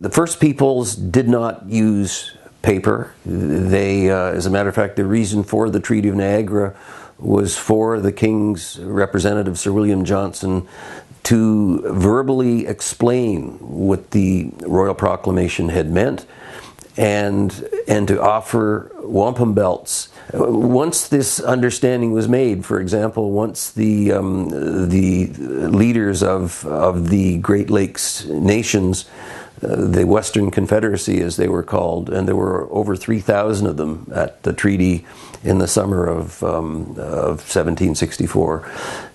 The First Peoples did not use paper. They, as a matter of fact, the reason for the Treaty of Niagara was for the King's representative, Sir William Johnson, to verbally explain what the Royal Proclamation had meant and to offer wampum belts. Once this understanding was made, for example, once the leaders of the Great Lakes nations, the Western Confederacy as they were called, and there were over 3,000 of them at the treaty in the summer of 1764.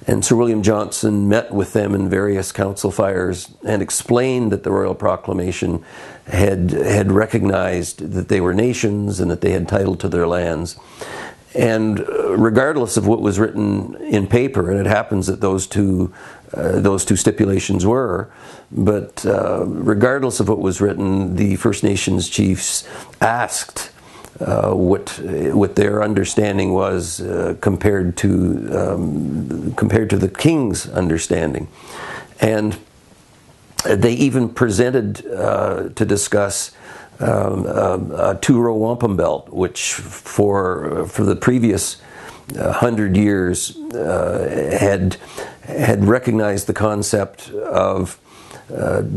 And Sir William Johnson met with them in various council fires and explained that the Royal Proclamation had recognized that they were nations and that they had title to their lands. And regardless of what was written in paper, and it happens that those two stipulations were, but regardless of what was written, the First Nations chiefs asked what their understanding was compared to the King's understanding, and they even presented to discuss a two-row wampum belt, which for the previous 100 years had recognized the concept of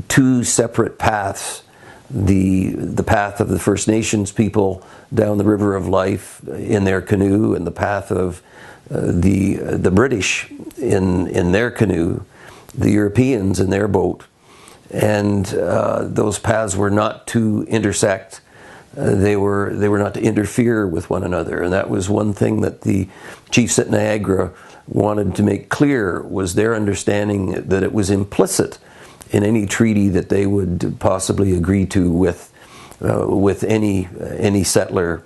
two separate paths: the path of the First Nations people down the River of Life in their canoe, and the path of the British in their canoe, the Europeans in their boat. And those paths were not to intersect. They were not to interfere with one another. And that was one thing that the chiefs at Niagara wanted to make clear, was their understanding that it was implicit in any treaty that they would possibly agree to with any settler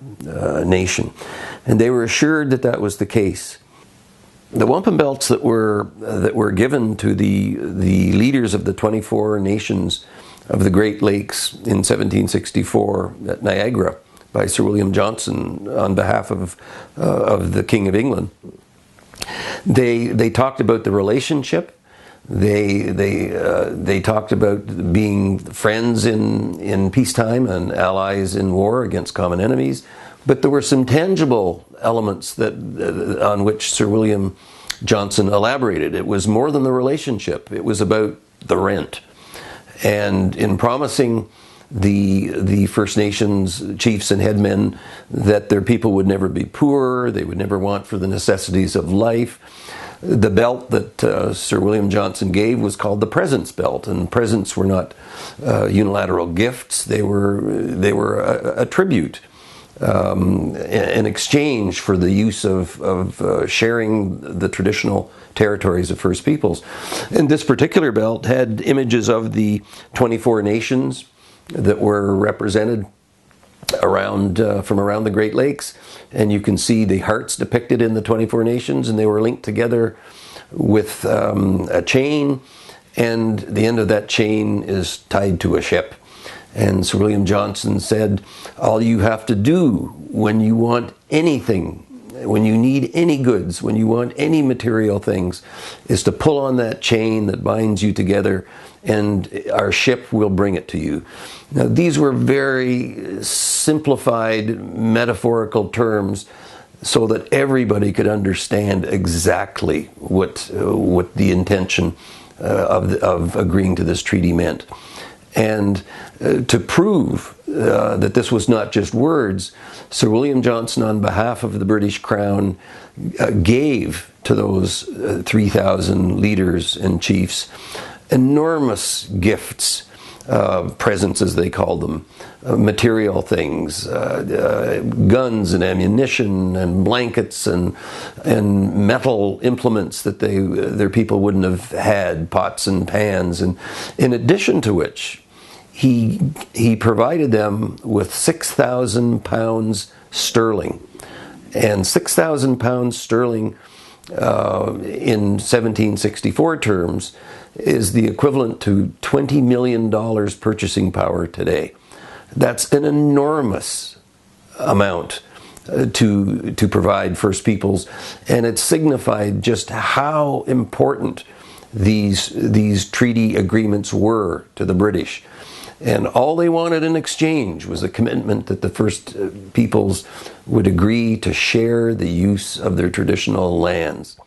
nation. And they were assured that that was the case. The wampum belts that were given to the leaders of the 24 nations of the Great Lakes in 1764 at Niagara by Sir William Johnson on behalf of the King of England, they talked about the relationship. They talked about being friends in peacetime and allies in war against common enemies. But there were some tangible elements on which Sir William Johnson elaborated. It was more than the relationship. It was about the rent. And in promising the First Nations chiefs and headmen that their people would never be poor, they would never want for the necessities of life, the belt that Sir William Johnson gave was called the Presence Belt, and presents were not unilateral gifts. They were a tribute, an exchange for the use of sharing the traditional territories of First Peoples. And this particular belt had images of the 24 nations that were represented from around the Great Lakes, and you can see the hearts depicted in the 24 nations, and they were linked together with a chain, and the end of that chain is tied to a ship. And Sir William Johnson said, all you have to do when you want anything, when you need any goods, when you want any material things, is to pull on that chain that binds you together, and our ship will bring it to you. Now, these were very simplified metaphorical terms so that everybody could understand exactly what the intention of agreeing to this treaty meant. And to prove that this was not just words, Sir William Johnson, on behalf of the British Crown, gave to those 3,000 leaders and chiefs enormous gifts, presents as they called them, material things, guns and ammunition and blankets and metal implements that their people wouldn't have had, pots and pans, and in addition to which he provided them with 6,000 pounds sterling. And 6,000 pounds sterling in 1764 terms is the equivalent to $20 million purchasing power today. That's an enormous amount to provide First Peoples, and it signified just how important these treaty agreements were to the British. And all they wanted in exchange was a commitment that the First Peoples would agree to share the use of their traditional lands.